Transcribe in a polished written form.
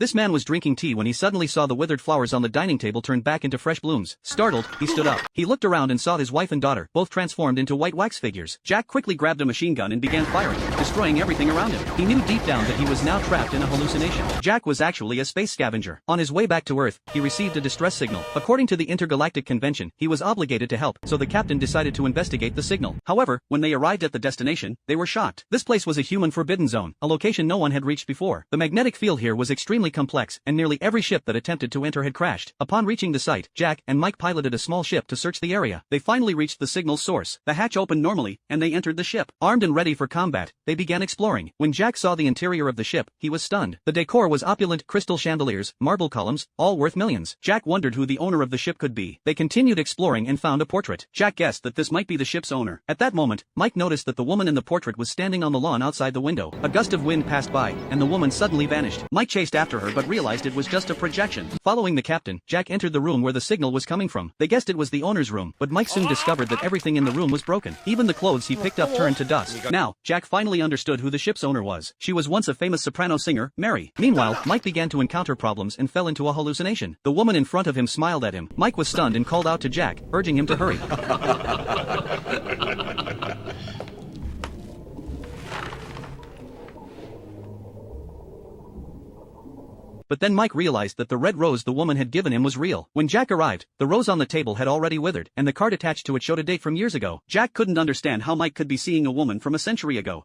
This man was drinking tea when he suddenly saw the withered flowers on the dining table turned back into fresh blooms. Startled, he stood up. He looked around and saw his wife and daughter, both transformed into white wax figures. Jack quickly grabbed a machine gun and began firing, destroying everything around him. He knew deep down that he was now trapped in a hallucination. Jack was actually a space scavenger. On his way back to Earth, he received a distress signal. According to the Intergalactic Convention, he was obligated to help, so the captain decided to investigate the signal. However, when they arrived at the destination, they were shocked. This place was a human forbidden zone, a location no one had reached before. The magnetic field here was extremely complex, and nearly every ship that attempted to enter had crashed. Upon reaching the site, Jack and Mike piloted a small ship to search the area. They finally reached the signal source. The hatch opened normally, and they entered the ship. Armed and ready for combat, they began exploring. When Jack saw the interior of the ship, he was stunned. The decor was opulent, crystal chandeliers, marble columns, all worth millions. Jack wondered who the owner of the ship could be. They continued exploring and found a portrait. Jack guessed that this might be the ship's owner. At that moment, Mike noticed that the woman in the portrait was standing on the lawn outside the window. A gust of wind passed by, and the woman suddenly vanished. Mike chased after her but realized it was just a projection. Following the captain, Jack entered the room where the signal was coming from. They guessed it was the owner's room, but Mike soon discovered that everything in the room was broken. Even the clothes he picked up turned to dust. Now, Jack finally understood who the ship's owner was. She was once a famous soprano singer, Mary. Meanwhile, Mike began to encounter problems and fell into a hallucination. The woman in front of him smiled at him. Mike was stunned and called out to Jack, urging him to hurry. But then Mike realized that the red rose the woman had given him was real. When Jack arrived, the rose on the table had already withered, and the card attached to it showed a date from years ago. Jack couldn't understand how Mike could be seeing a woman from a century ago.